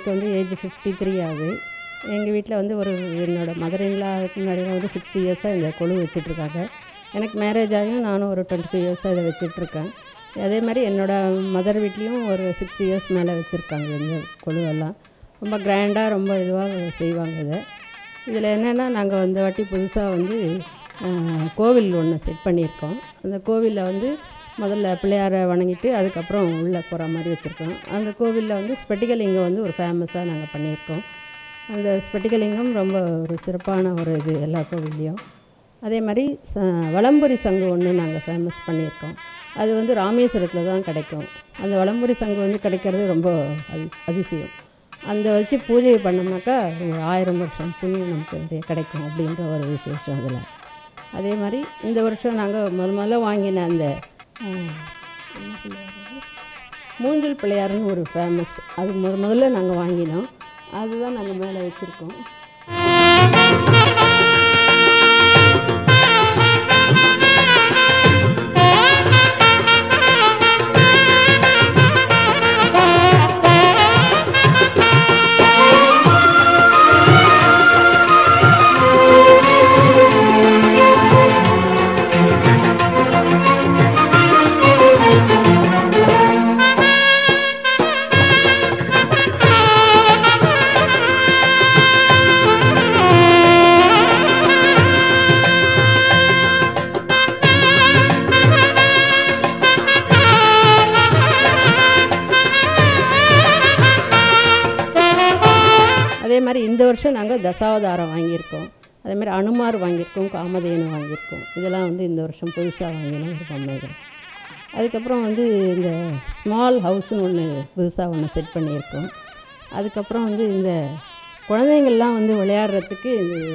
எனக்கு வந்து ஏஜ் 53 ஆகுது. எங்கள் வீட்டில் வந்து என்னோடய மதர் இன்லாவுக்கு முன்னாடி வந்து 60 இயர்ஸாக இந்த கொலு வச்சிட்ருக்காங்க. எனக்கு மேரேஜ் ஆகியும் நானும் ஒரு 22 இயர்ஸாக இதை வச்சிட்ருக்கேன். அதே மாதிரி என்னோடய மதர் வீட்லேயும் ஒரு 60 இயர்ஸ் மேலே வச்சுருக்காங்க இந்த கொலுவெல்லாம். ரொம்ப கிராண்டாக ரொம்ப இதுவாக செய்வாங்க இதை. இதில் என்னென்னா நாங்கள் இந்த வாட்டி புதுசாக வந்து கோவில் ஒன்று செட் பண்ணியிருக்கோம். அந்த கோவிலில் வந்து முதல்ல பிள்ளையாரை வணங்கிட்டு அதுக்கப்புறம் உள்ளே போகிற மாதிரி வச்சுருக்கோம். அந்த கோவிலில் வந்து ஸ்பட்டிகலிங்கம் வந்து ஒரு ஃபேமஸாக நாங்கள் பண்ணியிருக்கோம். அந்த ஸ்பட்டிகலிங்கம் ரொம்ப ஒரு சிறப்பான ஒரு இது எல்லா கோவில்லையும். அதே மாதிரி வலம்புரி சங்கு ஒன்று நாங்கள் ஃபேமஸ் பண்ணியிருக்கோம். அது வந்து ராமேஸ்வரத்தில் தான் கிடைக்கும். அந்த வலம்புரி சங்கு வந்து கிடைக்கிறது ரொம்ப அதிசயம். அந்த வச்சு பூஜை பண்ணோம்னாக்கா 1000 வருஷம் புண்ணியம் நமக்கு நிறைய கிடைக்கும் அப்படின்ற ஒரு விசேஷம் அதில். அதே மாதிரி இந்த வருஷம் நாங்கள் முதல்ல வாங்கின அந்த மூங்கில் பிள்ளையாருன்னு ஒரு ஃபேமஸ், அது முதல்ல நாங்கள் வாங்கினோம். அதுதான் நாங்கள் மேலே வச்சுருக்கோம். அதே மாதிரி இந்த வருஷம் நாங்கள் தசாவதாரம் வாங்கியிருக்கோம். அதே மாதிரி அனுமார் வாங்கியிருக்கோம், காமதேனு வாங்கியிருக்கோம். இதெல்லாம் வந்து இந்த வருஷம் புதுசாக வாங்கின ஒரு பொம்மைகள். அதுக்கப்புறம் வந்து இந்த ஸ்மால் ஹவுஸ்னு ஒன்று புதுசாக ஒன்று செட் பண்ணியிருக்கோம். அதுக்கப்புறம் வந்து இந்த குழந்தைங்கள்லாம் வந்து விளையாடுறதுக்கு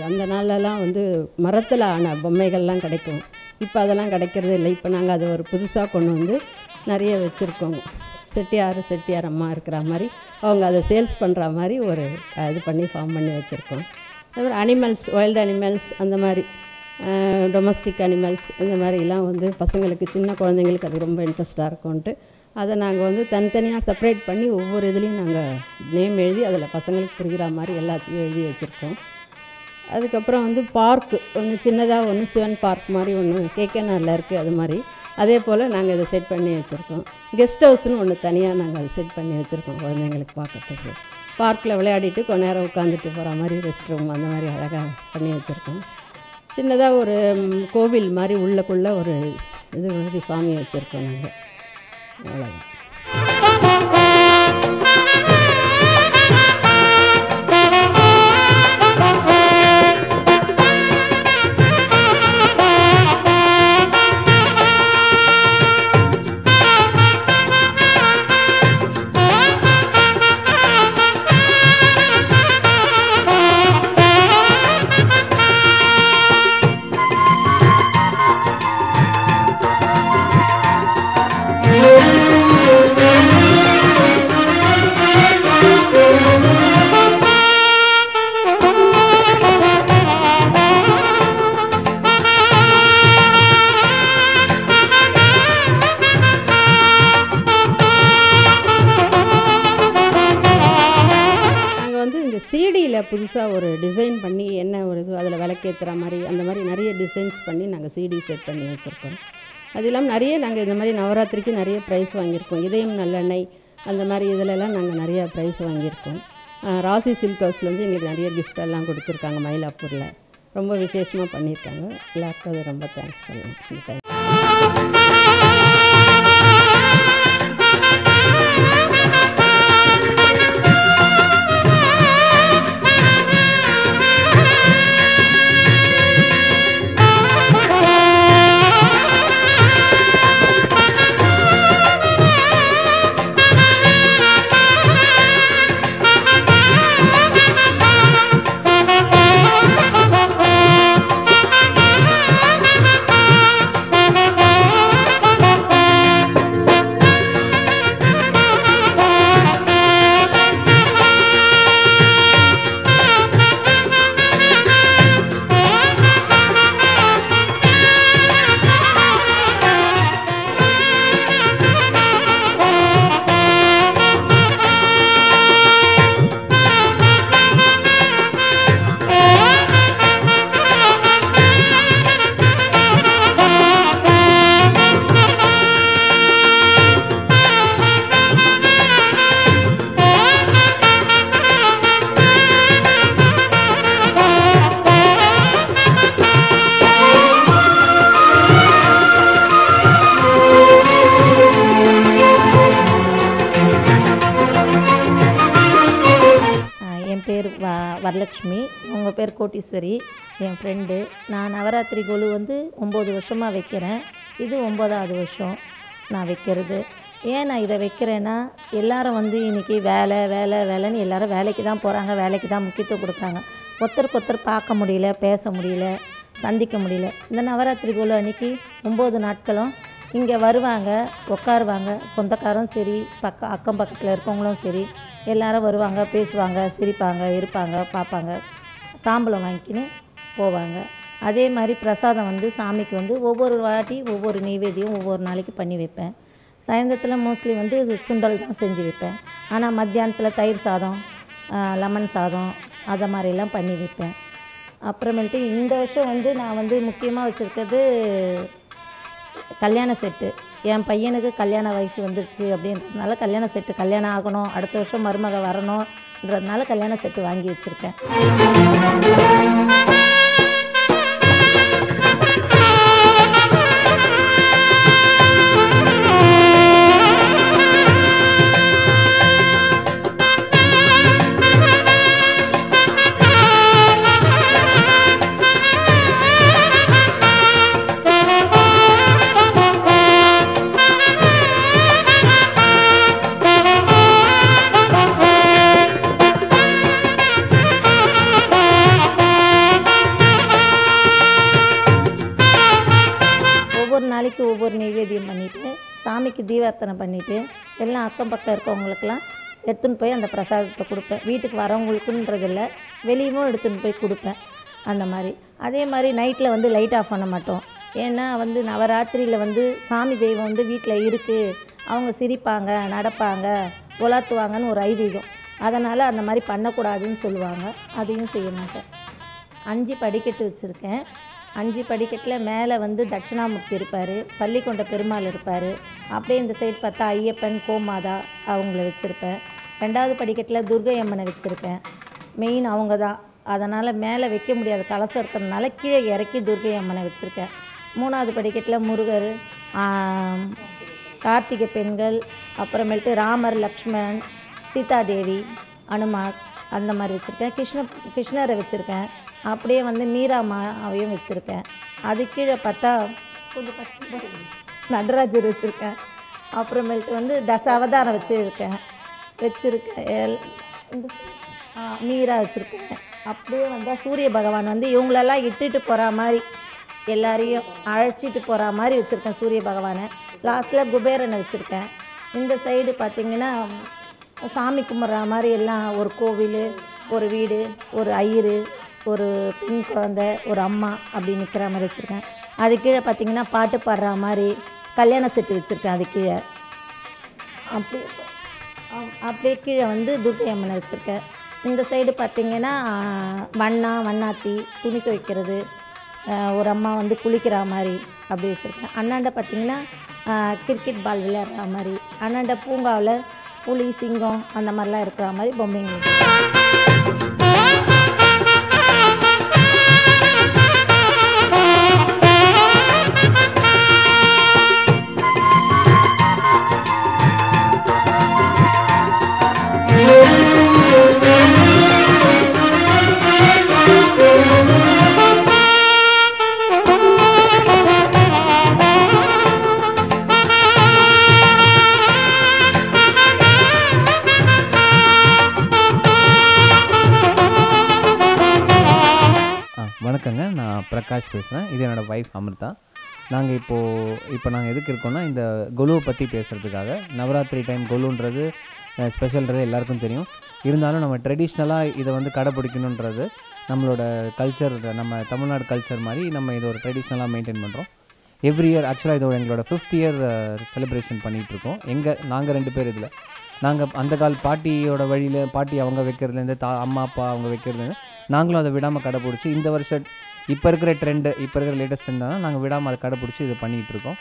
அந்த நாளெல்லாம் வந்து மரத்தில் ஆன பொம்மைகள்லாம் கிடைக்கும். இப்போ அதெல்லாம் கிடைக்கிறது இல்லை. இப்போ நாங்கள் அதை ஒரு புதுசாக கொண்டு வந்து நிறைய வச்சுருக்கோங்க. செட்டியார் அம்மா இருக்கிற மாதிரி அவங்க அதை சேல்ஸ் பண்ணுற மாதிரி ஒரு இது பண்ணி ஃபார்ம் பண்ணி வச்சுருக்கோம். அதுமாதிரி அனிமல்ஸ், வைல்டு அனிமல்ஸ், அந்த மாதிரி டொமஸ்டிக் அனிமல்ஸ், இந்த மாதிரிலாம் வந்து பசங்களுக்கு, சின்ன குழந்தைங்களுக்கு அது ரொம்ப இன்ட்ரெஸ்ட்டாக இருக்கும்ன்ட்டு அதை நாங்கள் வந்து தனித்தனியாக செப்பரேட் பண்ணி ஒவ்வொரு இதுலேயும் நாங்கள் நேம் எழுதி அதில் பசங்களுக்கு புரிகிற மாதிரி எல்லாத்தையும் எழுதி வச்சுருக்கோம். அதுக்கப்புறம் வந்து பார்க்கு ஒன்று சின்னதாக ஒன்று சிவன் பார்க் மாதிரி ஒன்று கேகேஆரில் இருக்குது. அது மாதிரி அதே போல் நாங்கள் இதை செட் பண்ணி வச்சுருக்கோம். கெஸ்ட் ஹவுஸ்னு ஒன்று தனியாக நாங்கள் அதை செட் பண்ணி வச்சுருக்கோம். குழந்தைங்களுக்கு பார்க்கறதுக்கு பார்க்கில் விளையாடிட்டு கொஞ்ச நேரம் உட்காந்துட்டு போகிற மாதிரி ரெஸ்ட் ரூம் அந்த மாதிரி அழகாக பண்ணி வச்சுருக்கோம். சின்னதாக ஒரு கோவில் மாதிரி உள்ளக்குள்ளே ஒரு இது மாதிரி சாமி வச்சுருக்கோம் நாங்கள். அவ்வளோதான். சிடியில் புதுசாக ஒரு டிசைன் பண்ணி என்ன ஒரு இது அதில் விளக்கேற்றுற மாதிரி அந்த மாதிரி நிறைய டிசைன்ஸ் பண்ணி நாங்கள் சிடி செட் பண்ணி வச்சுருக்கோம். அது இல்லாமல் நிறைய நாங்கள் இந்த மாதிரி நவராத்திரிக்கு நிறைய ப்ரைஸ் வாங்கியிருக்கோம். இதயம் நல்லெண்ணெய் அந்த மாதிரி இதிலெல்லாம் நாங்கள் நிறையா ப்ரைஸ் வாங்கியிருக்கோம். ராசி சில்க் ஹவுஸ்லேருந்து எங்களுக்கு நிறைய கிஃப்டெல்லாம் கொடுத்துருக்காங்க. மயிலாப்பூரில் ரொம்ப விசேஷமாக பண்ணியிருக்காங்க. எல்லாருக்கும் அது ரொம்ப தேங்க்ஸ் சொல்லணும். வரலட்சுமி, அவங்க பேர் கோட்டீஸ்வரி, என் ஃப்ரெண்டு. நான் நவராத்திரி கொலு வந்து 9 வருஷமாக வைக்கிறேன். இது 9வது வருஷம் நான் வைக்கிறது. ஏன் நான் இதை வைக்கிறேன்னா, எல்லாரும் வந்து இன்றைக்கி வேலை வேலை வேலைன்னு எல்லோரும் வேலைக்கு தான் போகிறாங்க, வேலைக்கு தான் முக்கியத்துவம் கொடுக்குறாங்க. ஒருத்தருக்கு ஒருத்தர் பார்க்க முடியல, பேச முடியல, சந்திக்க முடியல. இந்த நவராத்திரி கொலு அன்றைக்கி 9 நாட்களும் இங்கே வருவாங்க, உட்காருவாங்க. சொந்தக்காரும் சரி, அக்கம் பக்கத்தில் இருக்கவங்களும் சரி, எல்லோரும் வருவாங்க, பேசுவாங்க, சிரிப்பாங்க, இருப்பாங்க, பார்ப்பாங்க, தாம்பூலம் வாங்கிக்கின்னு போவாங்க. அதே மாதிரி பிரசாதம் வந்து சாமிக்கு வந்து ஒவ்வொரு வாட்டி ஒவ்வொரு நெய்வேத்தியம் ஒவ்வொரு நாளைக்கு பண்ணி வைப்பேன். சாயந்தரத்தில் மோஸ்ட்லி வந்து சுண்டல் தான் செஞ்சு வைப்பேன். ஆனால் மத்தியானத்தில் தயிர் சாதம், லெமன் சாதம் அதை மாதிரிலாம் பண்ணி வைப்பேன். அப்புறமேல்ட்டு இந்த வருஷம் வந்து நான் வந்து முக்கியமாக வச்சுருக்கிறது கல்யாண செட்டு. என் பையனுக்கு கல்யாண வயசு வந்துடுச்சு அப்படின்றதுனால கல்யாண செட்டு, கல்யாணம் ஆகணும், அடுத்த வருஷம் மருமக வரணுன்றதுனால கல்யாண செட்டு வாங்கி வச்சுருக்கேன். நாளைக்கு ஒவ்வொரு நைவேத்தியம் பண்ணிவிட்டு சாமிக்கு தீபார்த்தனை பண்ணிவிட்டு எல்லாம் அக்கம் பக்கம் இருக்கவங்களுக்கெல்லாம் எடுத்துன்னு போய் அந்த பிரசாதத்தை கொடுப்பேன். வீட்டுக்கு வரவங்களுக்குன்றதில்லை, வெளியும் எடுத்துன்னு போய் கொடுப்பேன். அந்த மாதிரி அதே மாதிரி நைட்டில் வந்து லைட் ஆஃப் பண்ண மாட்டோம். ஏன்னா வந்து நவராத்திரியில் வந்து சாமி தெய்வம் வந்து வீட்டில் இருக்குது, அவங்க சிரிப்பாங்க, நடப்பாங்க, உலாத்துவாங்கன்னு ஒரு ஐதீகம். அதனால் அந்த மாதிரி பண்ணக்கூடாதுன்னு சொல்லுவாங்க. அதையும் செய்ய மாட்டேன். 5 படிக்கட்டு வச்சுருக்கேன். 5 படிக்கட்டில் மேலே வந்து தட்சிணாமூர்த்தி இருப்பார், பள்ளிக்கொண்ட பெருமாள் இருப்பார். அப்படியே இந்த சைடு பார்த்தா ஐயப்பன், கோமாதா அவங்கள வச்சுருப்பேன். 2வது படிக்கட்டில் துர்கை அம்மனை வச்சுருக்கேன். மெயின் அவங்க தான். அதனால் மேலே வைக்க முடியாத கலசம் இருக்கிறதுனால கீழே இறக்கி துர்கை அம்மனை வச்சுருக்கேன். 3வது படிக்கட்டில் முருகர், கார்த்திகை பெண்கள், அப்புறமேட்டு ராமர், லக்ஷ்மணன், சீதாதேவி, அனுமார் அந்த மாதிரி வச்சுருக்கேன். கிருஷ்ணரை வச்சுருக்கேன். அப்படியே வந்து மீராமாவையும் வச்சுருக்கேன். அது கீழே பார்த்தா நடராஜர் வச்சுருக்கேன். அப்புறமேட்டு வந்து அவதாரம் வச்சுருக்கேன். மீரா வச்சுருக்கேன். அப்படியே வந்தால் சூரிய பகவான் வந்து இவங்களெல்லாம் இட்டுட்டு போகிற மாதிரி, எல்லாரையும் அழைச்சிட்டு போகிற மாதிரி வச்சுருக்கேன் சூரிய பகவானை. லாஸ்ட்டில் குபேரனை வச்சுருக்கேன். இந்த சைடு பார்த்திங்கன்னா சாமி கும்பிட்ற மாதிரி எல்லாம் ஒரு கோவில், ஒரு வீடு, ஒரு ஐயரு, ஒரு பெண் குழந்தை, ஒரு அம்மா அப்படி நிற்கிற மாதிரி வச்சுருக்கேன். அது கீழே பார்த்திங்கன்னா பாட்டு பாடுற மாதிரி கல்யாண செட்டு வச்சுருக்கேன். அது கீழே அப்படியே கீழே வந்து துர்கை அம்மனை வச்சுருக்கேன். இந்த சைடு பார்த்திங்கன்னா வண்ணாத்தி துணி துவைக்கிறது, ஒரு அம்மா வந்து குளிக்கிற மாதிரி அப்படி வச்சுருக்கேன். அண்ணாண்ட பார்த்திங்கன்னா கிரிக்கெட் பால் விளையாடுற மாதிரி, அண்ணாண்ட பூங்காவில் புலி, சிங்கம் அந்த மாதிரிலாம் இருக்கிற மாதிரி பொம்மைங்க. வணக்கங்க, நான் பிரகாஷ் பேசுகிறேன். இது என்னோடய ஒய்ஃப் அமிர்தா. நாங்கள் இப்போ நாங்கள் எதுக்கு இருக்கோம்னா, இந்த கொலுவை பற்றி பேசுகிறதுக்காக. நவராத்திரி டைம் கொலுன்றது ஸ்பெஷல்ன்றது எல்லாருக்கும் தெரியும். இருந்தாலும் நம்ம ட்ரெடிஷ்னலாக இதை வந்து கடைப்பிடிக்கணுன்றது நம்மளோட கல்ச்சர், நம்ம தமிழ்நாடு கல்ச்சர் மாதிரி நம்ம இதை ஒரு ட்ரெடிஷ்னலாக மெயின்டைன் பண்ணுறோம். எவ்ரி இயர் ஆக்சுவலாக இதோட எங்களோட 5th இயர் செலிப்ரேஷன் பண்ணிகிட்ருக்கோம். நாங்கள் 2 பேர் இதில். நாங்கள் அந்த கால் பாட்டியோட வழியில், பாட்டி அவங்க வைக்கிறதுலேருந்து, அம்மா அப்பா அவங்க வைக்கிறதுலேருந்து நாங்களும் அதை விடாமல் கடைப்பிடிச்சி இந்த வருஷம் இப்போ இருக்கிற லேட்டஸ்ட் ட்ரெண்டானா நாங்கள் விடாமல் அதை கடைப்பிடிச்சி இது பண்ணிகிட்ருக்கோம்.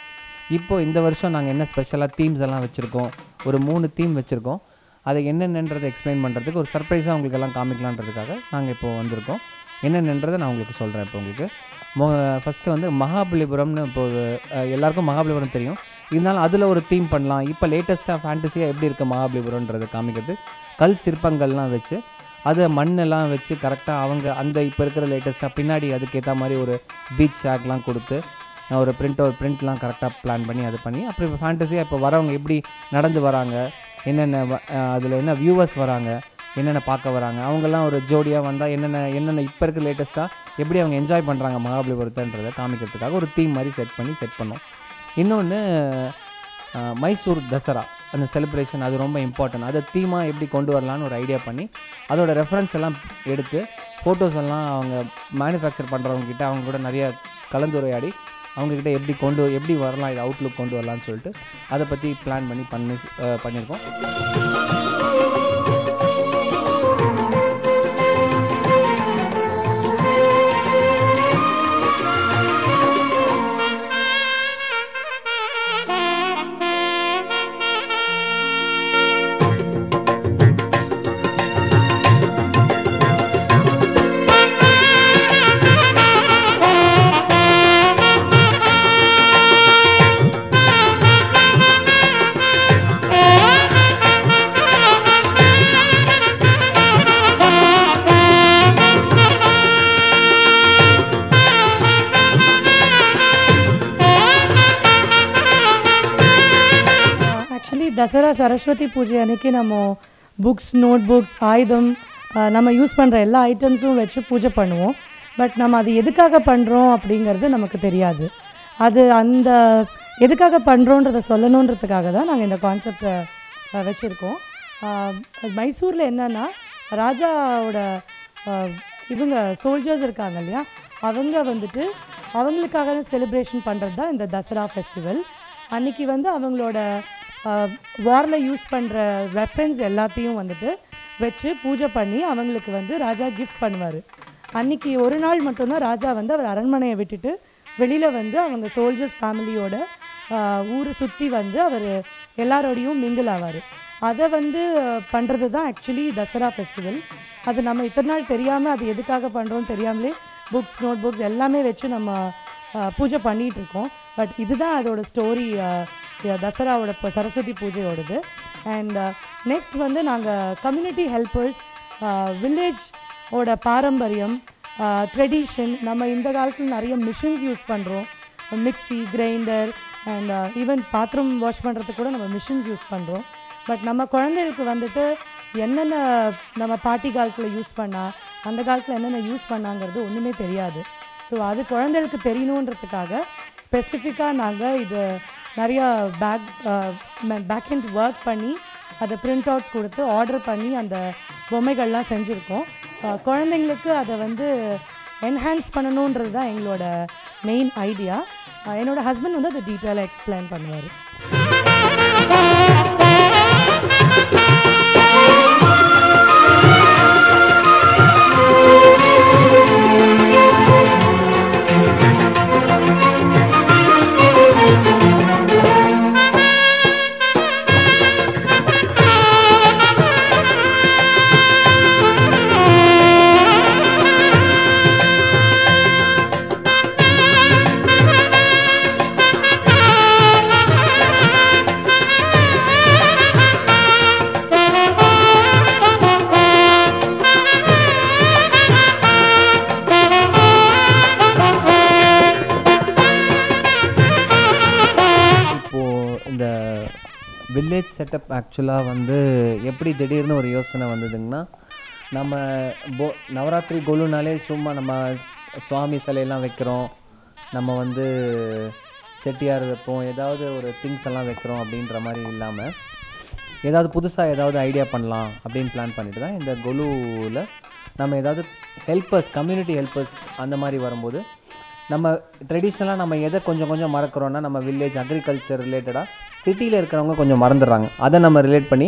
இப்போது இந்த வருஷம் நாங்கள் என்ன ஸ்பெஷலாக தீம்ஸ் எல்லாம் வச்சுருக்கோம். ஒரு 3 தீம் வச்சுருக்கோம். அதை என்னென்னன்றதை எக்ஸ்பிளைன் பண்ணுறதுக்கு ஒரு சர்ப்ரைஸாக உங்களுக்கு எல்லாம் காமிக்கலான்றதுக்காக நாங்கள் இப்போது வந்திருக்கோம். என்னென்னன்றதை நான் உங்களுக்கு சொல்கிறேன். இப்போ உங்களுக்கு ஃபஸ்ட்டு வந்து மகாபலிபுரம்னு, இப்போது எல்லாருக்கும் மகாபலிபுரம் தெரியும். இருந்தாலும் அதில் ஒரு தீம் பண்ணலாம். இப்போ லேட்டஸ்ட்டாக ஃபேண்டஸியாக எப்படி இருக்குது மகாபலிபுரம்ன்றதை காமிக்கிறது, கல் சிற்பங்கள்லாம் வச்சு அதை மண்ணெல்லாம் வச்சு கரெக்டாக அவங்க அந்த இப்போ இருக்கிற லேட்டஸ்ட்டாக பின்னாடி அதுக்கேற்ற மாதிரி ஒரு பீச் ஷாக்லாம் கொடுத்து ஒரு பிரிண்ட்லாம் கரெக்டாக பிளான் பண்ணி அது பண்ணி அப்புறம் இப்போ ஃபேண்டஸியாக இப்போ வரவங்க எப்படி நடந்து வராங்க, என்னென்ன அதில் என்ன வியூவர்ஸ் வராங்க, என்னென்ன பார்க்க வராங்க, அவங்கெல்லாம் ஒரு ஜோடியாக வந்தால் என்னென்ன இப்போ இருக்கிற லேட்டஸ்ட்டாக எப்படி அவங்க என்ஜாய் பண்ணுறாங்க மகாபலிபுரத்தைன்றதை காமிக்கிறதுக்காக ஒரு தீம் மாதிரி செட் பண்ணோம். இன்னொன்று மைசூர் தசரா அந்த செலிப்ரேஷன் அது ரொம்ப இம்பார்ட்டன்ட். அதை தீமாக எப்படி கொண்டு வரலான்னு ஒரு ஐடியா பண்ணி அதோட ரெஃபரன்ஸ் எல்லாம் எடுத்து ஃபோட்டோஸ் எல்லாம் அவங்க மேனுஃபேக்சர் பண்ணுறவங்ககிட்ட அவங்க கூட நிறைய கலந்துரையாடி அவங்கக்கிட்ட எப்படி வரலாம், இது அவுட்லுக் கொண்டு வரலான்னு சொல்லிட்டு அதை பற்றி பிளான் பண்ணியிருக்கோம். தசரா சரஸ்வதி பூஜை அன்றைக்கி நம்ம புக்ஸ், நோட் புக்ஸ், ஆயுதம், நம்ம யூஸ் பண்ணுற எல்லா ஐட்டம்ஸும் வச்சு பூஜை பண்ணுவோம். பட் நம்ம அது எதுக்காக பண்ணுறோம் அப்படிங்கிறது நமக்கு தெரியாது. அது அந்த எதுக்காக பண்ணுறோன்றதை சொல்லணுன்றதுக்காக தான் நாங்கள் இந்த கான்செப்டை வச்சுருக்கோம். மைசூரில் என்னென்னா ராஜாவோட இவங்க சோல்ஜர்ஸ் இருக்காங்க இல்லையா, அவங்க வந்துட்டு அவங்களுக்காக செலிப்ரேஷன் பண்ணுறது தான் இந்த தசரா ஃபெஸ்டிவல். அன்றைக்கி வந்து அவங்களோட வாரில் யூஸ் பண்ணுற வெப்பன்ஸ் எல்லாத்தையும் வந்துட்டு வச்சு பூஜை பண்ணி அவங்களுக்கு வந்து ராஜா கிஃப்ட் பண்ணுவார். அன்றைக்கி ஒரு நாள் மட்டும்தான் ராஜா வந்து அவர் அரண்மனையை விட்டுட்டு வெளியில் வந்து அவங்க சோல்ஜர்ஸ் ஃபேமிலியோட ஊரை சுற்றி வந்து அவர் எல்லாரோடையும் மிங்கிள் ஆவார். அதை வந்து பண்ணுறது தான் ஆக்சுவலி தசரா ஃபெஸ்டிவல். அது நம்ம இத்தனை நாள் தெரியாமல் அது எதுக்காக பண்ணுறோன்னு தெரியாமலே புக்ஸ், நோட் புக்ஸ் எல்லாமே வச்சு நம்ம பூஜை பண்ணிகிட்ருக்கோம். பட் இதுதான் அதோட ஸ்டோரி, தசராவோட சரஸ்வதி பூஜையோடது. அண்ட் நெக்ஸ்ட் வந்து நாங்கள் கம்யூனிட்டி ஹெல்ப்பர்ஸ், வில்லேஜோட பாரம்பரியம், ட்ரெடிஷன், நம்ம இந்த காலத்தில் நிறைய மிஷின்ஸ் யூஸ் பண்ணுறோம், mixie, grinder and even bathroom wash பண்ணுறதுக்கு கூட நம்ம மிஷின்ஸ் யூஸ் பண்ணுறோம். பட் நம்ம குழந்தைகளுக்கு வந்துட்டு என்னென்ன நம்ம பாட்டி காலத்தில் யூஸ் பண்ணால் அந்த காலத்தில் என்னென்ன யூஸ் பண்ணாங்கிறது ஒன்றுமே தெரியாது. ஸோ அது குழந்தைகளுக்கு தெரியணுன்றதுக்காக ஸ்பெசிஃபிக்காக நாங்கள் இது நிறையா பேக்ஹெண்ட் ஒர்க் பண்ணி அதை பிரிண்ட் அவுட்ஸ் கொடுத்து ஆர்டர் பண்ணி அந்த பொம்மைகள்லாம் செஞ்சுருக்கோம். குழந்தைங்களுக்கு அதை வந்து என்ஹான்ஸ் பண்ணணுன்றது தான் எங்களோட மெயின் ஐடியா. என்னோடய ஹஸ்பண்ட் வந்து அதை டீட்டெயிலாக எக்ஸ்பிளைன் பண்ணுவார். வில்லேஜ் செட்டப் ஆக்சுவலாக வந்து எப்படி திடீர்னு ஒரு யோசனை வந்ததுங்கன்னா, நம்ம நவராத்திரி கொலுனாலே சும்மா நம்ம சுவாமி சிலையெல்லாம் வைக்கிறோம், நம்ம வந்து செட்டியார் வைப்போம், ஏதாவது ஒரு திங்ஸ் எல்லாம் வைக்கிறோம் அப்படின்ற மாதிரி இல்லாமல் ஏதாவது புதுசாக ஏதாவது ஐடியா பண்ணலாம் அப்படின்னு பிளான் பண்ணிட்டு தான் இந்த கொலுவில் நம்ம ஏதாவது ஹெல்ப்பர்ஸ், கம்யூனிட்டி ஹெல்ப்பர்ஸ் அந்த மாதிரி வரும்போது நம்ம ட்ரெடிஷ்னலாக நம்ம எதை கொஞ்சம் கொஞ்சம் மறக்கிறோன்னா, நம்ம வில்லேஜ் அக்ரிகல்ச்சர் ரிலேட்டடாக சிட்டியில் இருக்கிறவங்க கொஞ்சம் மறந்துடுறாங்க. அதை நம்ம ரிலேட் பண்ணி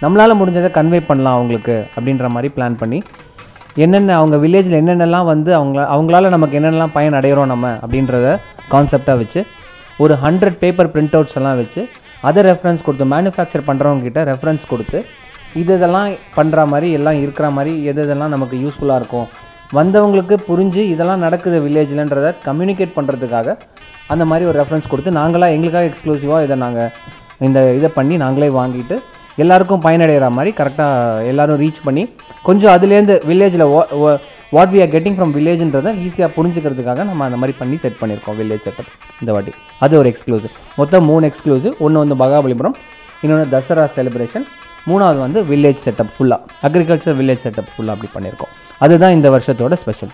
நம்மளால் முடிஞ்சதை கன்வே பண்ணலாம் அவங்களுக்கு அப்படின்ற மாதிரி பிளான் பண்ணி என்னென்ன அவங்க வில்லேஜில் என்னென்னலாம் வந்து அவங்களால நமக்கு என்னென்னலாம் பயன் அடைகிறோம் நம்ம அப்படின்றத கான்செப்டாக வச்சு ஒரு 100 பேப்பர் பிரிண்ட் அவுட்ஸ் எல்லாம் வச்சு அதை ரெஃபரன்ஸ் கொடுத்து மேனுஃபேக்சர் பண்ணுறவங்ககிட்ட ரெஃபரன்ஸ் கொடுத்து இதெல்லாம் பண்ணுற மாதிரி எல்லாம் இருக்கிற மாதிரி எதெல்லாம் நமக்கு யூஸ்ஃபுல்லாக இருக்கும், வந்தவங்களுக்கு புரிஞ்சு இதெல்லாம் நடக்குது வில்லேஜில்ன்றதை கம்யூனிகேட் பண்ணுறதுக்காக அந்த மாதிரி ஒரு ரெஃபரன்ஸ் கொடுத்து நாங்களாக எங்களுக்காக எக்ஸ்க்ளூசிவாக இதை நாங்கள் இதை பண்ணி நாங்களே வாங்கிட்டு எல்லாருக்கும் பயனடைகிற மாதிரி கரெக்டாக எல்லோரும் ரீச் பண்ணி கொஞ்சம் அதுலேருந்து வில்லேஜில் what we are getting from வில்லேஜ்ன்றதை ஈஸியாக புரிஞ்சுக்கிறதுக்காக நம்ம அந்த மாதிரி பண்ணி செட் பண்ணியிருக்கோம் வில்லேஜ் செட்டப்ஸ் இந்த வாட்டி. அது ஒரு எக்ஸ்க்ளூசிவ். மொத்தம் 3 எக்ஸ்க்ளூசிவ். ஒன்று வந்து மகாபலிபுரம், இன்னொன்று தசரா செலிப்ரேஷன், 3வது வந்து வில்லேஜ் செட்டப் ஃபுல்லாக அக்ரிகல்ச்சர் வில்லேஜ் செட்டப் ஃபுல்லாக அப்படி பண்ணியிருக்கோம். அதுதான் இந்த வருஷத்தோட ஸ்பெஷல்.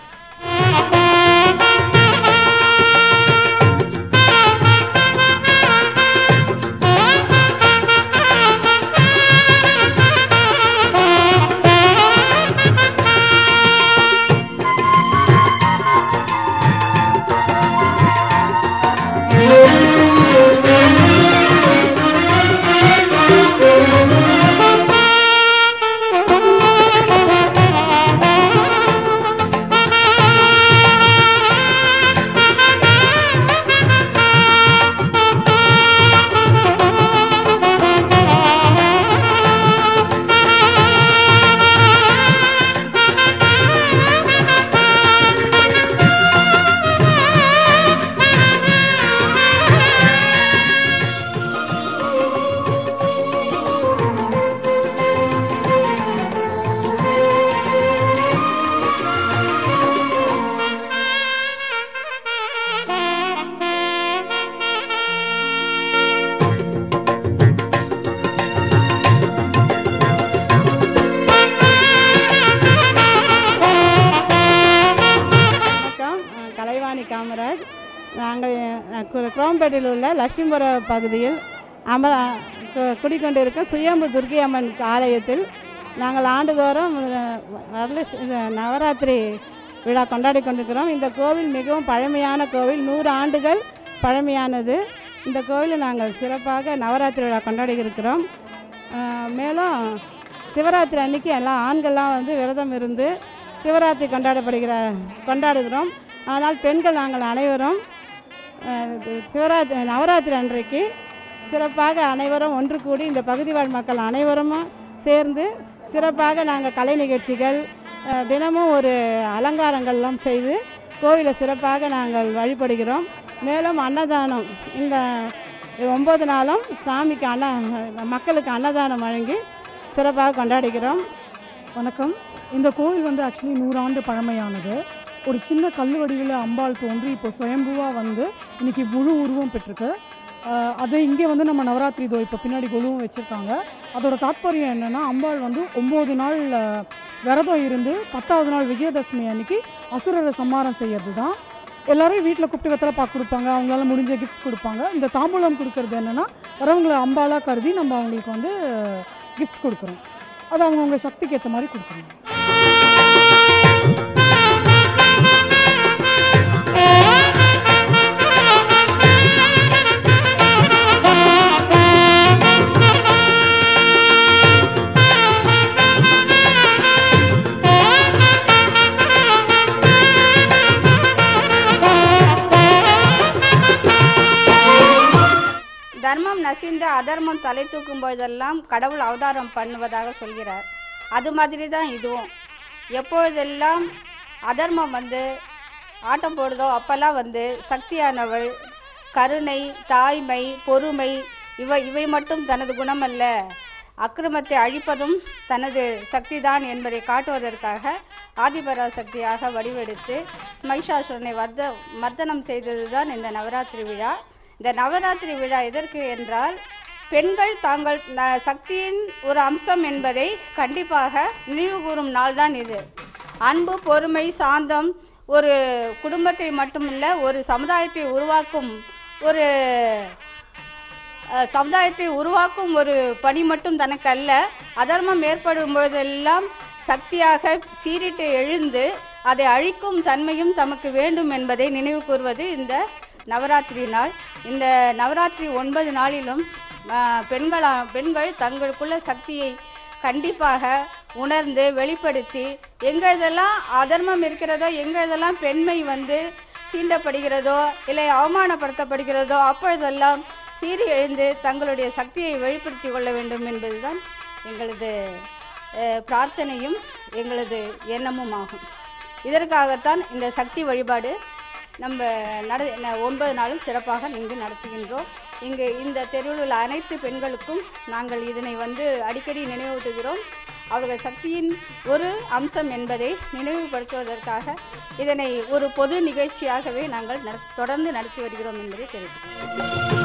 காமராஜ். நாங்கள் குரோம்பேட்டையில் உள்ள லட்சுமிபுர பகுதியில் குடிக்கொண்டிருக்கும் சுயம்பு துர்க்கை அம்மன் ஆலயத்தில் நாங்கள் ஆண்டுதோறும் நவராத்திரி விழா கொண்டாடி கொண்டிருக்கிறோம். இந்த கோவில் மிகவும் பழமையான கோவில், 100 ஆண்டுகள் பழமையானது. இந்த கோவிலில் நாங்கள் சிறப்பாக நவராத்திரி விழா கொண்டாடி இருக்கிறோம். மேலும் சிவராத்திரி அன்றைக்கி எல்லாம் ஆண்கள்லாம் வந்து விரதம் இருந்து சிவராத்திரி கொண்டாடுகிறோம். ஆனால் பெண்கள் நாங்கள் அனைவரும் நவராத்திரி அன்றைக்கு சிறப்பாக அனைவரும் ஒன்று கூடி இந்த பகுதி வாழ் மக்கள் அனைவரும் சேர்ந்து சிறப்பாக நாங்கள் கலை நிகழ்ச்சிகள் தினமும் ஒரு அலங்காரங்கள்லாம் செய்து கோவிலை சிறப்பாக நாங்கள் வழிபடுகிறோம். மேலும் அன்னதானம் இந்த 9 நாளும் சாமிக்கு மக்களுக்கு அன்னதானம் வழங்கி சிறப்பாக கொண்டாடுகிறோம். வணக்கம். இந்த கோவில் வந்து ஆக்சுவலி 100 ஆண்டு பழமையானது. ஒரு சின்ன கல் வடிவில் அம்பாள் தோன்றி இப்போ சுயம்புவாக வந்து இன்றைக்கி முழு உருவம் பெற்றிருக்கு. அது இங்கே வந்து நம்ம நவராத்திரி இப்போ பின்னாடி கொலுவும் வச்சுருக்காங்க. அதோட தாற்பயம் என்னென்னா, அம்பாள் வந்து 9 நாள் விரதம் இருந்து 10வது நாள் விஜயதசமி அன்றைக்கி அசுரரை சம்மாரம் செய்கிறது தான். எல்லோரும் வீட்டில் கூப்பிட்டு வெத்தலை பாக்கு கொடுப்பாங்க, அவங்களால முடிஞ்ச கிஃப்ட்ஸ் கொடுப்பாங்க. இந்த தாம்பூலம் கொடுக்கறது என்னென்னா, வரவங்களை அம்பாலாக கருதி நம்ம அவங்களுக்கு வந்து கிஃப்ட்ஸ் கொடுக்குறோம். அது அவங்கவுங்க சக்திக்கு ஏற்ற மாதிரி கொடுக்குறோம். தர்மம் நசிந்து அதர்மம் தலை தூக்கும் பொழுதெல்லாம் கடவுள் அவதாரம் பண்ணுவதாக சொல்கிறார். அது மாதிரி தான் இதுவும். எப்பொழுதெல்லாம் அதர்மம் வந்து ஆட்டம் போடுதோ அப்போல்லாம் வந்து சக்தியானவள் கருணை, தாய்மை, பொறுமை இவை மட்டும் தனது குணமல்ல, அக்கிரமத்தை அழிப்பதும் தனது சக்திதான் என்பதை காட்டுவதற்காக ஆதிபராசக்தியாக வடிவெடுத்து மகிஷாசுரனை மர்தனம் செய்தது தான் இந்த நவராத்திரி விழா. இந்த நவராத்திரி விழா எதற்கு என்றால், பெண்கள் தாங்கள் சக்தியின் ஒரு அம்சம் என்பதை கண்டிப்பாக நினைவு கூறும் நாள் தான் இது. அன்பு, பொறுமை, சாந்தம் ஒரு குடும்பத்தை மட்டுமில்ல, ஒரு சமுதாயத்தை உருவாக்கும் ஒரு பணி மட்டும் தனக்கு அல்ல. அதர்மம் ஏற்படும் பொழுதெல்லாம் சக்தியாக சீரிட்டு எழுந்து அதை அழிக்கும் தன்மையும் தமக்கு வேண்டும் என்பதை நினைவு கூறுவது இந்த நவராத்திரி நாள். இந்த நவராத்திரி 9 நாளிலும் பெண்கள் தங்களுக்குள்ள சக்தியை கண்டிப்பாக உணர்ந்து வெளிப்படுத்தி, எங்கெல்லாம் அதர்மம் இருக்கிறதோ, எங்கெல்லாம் பெண்மை வந்து சீண்டப்படுகிறதோ இல்லை அவமானப்படுத்தப்படுகிறதோ அப்பொழுதெல்லாம் சீறி எழுந்து தங்களுடைய சக்தியை வெளிப்படுத்தி கொள்ள வேண்டும் என்பதுதான் எங்களது பிரார்த்தனையும் எங்களது எண்ணமும் ஆகும். இதற்காகத்தான் இந்த சக்தி வழிபாடு நம்ம 9 நாளும் சிறப்பாக இங்கு நடத்துகின்றோம். இங்கு இந்த தெருவில் உள்ள அனைத்து பெண்களுக்கும் நாங்கள் இதனை அடிக்கடி நினைவூட்டுகிறோம். அவர்கள் சக்தியின் ஒரு அம்சம் என்பதை நினைவுபடுத்துவதற்காக இதனை ஒரு பொது நிகழ்ச்சியாகவே நாங்கள் தொடர்ந்து நடத்தி வருகிறோம் என்பதை தெரிவித்துக்கிறோம்.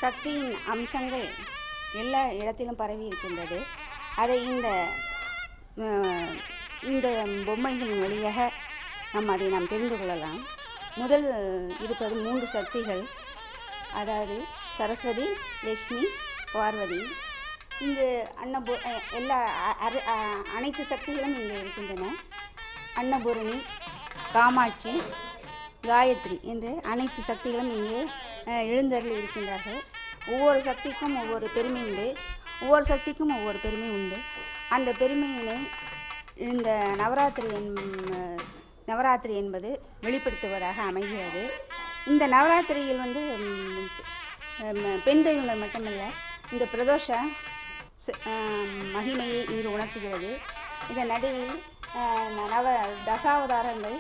சக்தியின் அம்சங்கள் எல்லா இடத்திலும் பரவி இருக்கின்றது. அதை இந்த பொம்மைகளின் வழியாக அதை நாம் தெரிந்து கொள்ளலாம். முதல் இருப்பது 3 சக்திகள், அதாவது சரஸ்வதி, லட்சுமி, பார்வதி. இங்கு எல்லா அனைத்து சக்திகளும் இங்கே இருக்கின்றன. அன்னபூரணி, காமாட்சி, காயத்ரி என்று அனைத்து சக்திகளும் இங்கே எழுந்தருளி இருக்கின்றார்கள். ஒவ்வொரு சக்திக்கும் ஒவ்வொரு பெருமை உண்டு, ஒவ்வொரு சக்திக்கும் ஒவ்வொரு பெருமை உண்டு. அந்த பெருமையினை இந்த நவராத்திரி என்பது வெளிப்படுத்துவதாக அமைகிறது. இந்த நவராத்திரியில் பெண் தெய்வங்கள் மட்டுமல்ல, இந்த பிரதோஷ மகிமையை இங்கு உணர்த்துகிறது. இதன் நடுவில் தசாவதாரங்கள்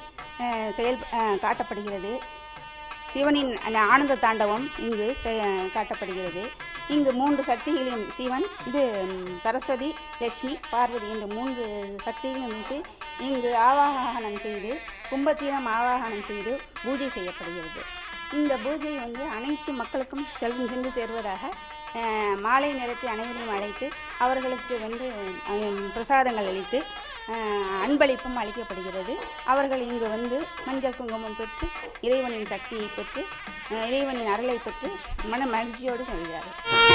காட்டப்படுகிறது. சிவனின் ஆனந்த தாண்டவம் இங்கு காட்டப்படுகிறது. இங்கு 3 சக்திகளையும் சிவன், சரஸ்வதி, லட்சுமி, பார்வதி என்ற 3 சக்திகளையும் வைத்து இங்கு ஆவாகனம் செய்து, கும்பத்தீரம் ஆவாகனம் செய்து பூஜை செய்யப்படுகிறது. இந்த பூஜை அனைத்து மக்களுக்கும் சென்று சேருவதாக மாலை நேரத்தை அனைவரையும் அழைத்து அவர்களுக்கு பிரசாதங்கள் அளித்து அன்பளிப்பும் அளிக்கப்படுகிறது. அவர்கள் இங்கு மஞ்சள் குங்குமம் பெற்று இறைவனின் சக்தியை பெற்று இறைவனின் அருளை பெற்று மன மகிழ்ச்சியோடு செல்கிறார்கள்.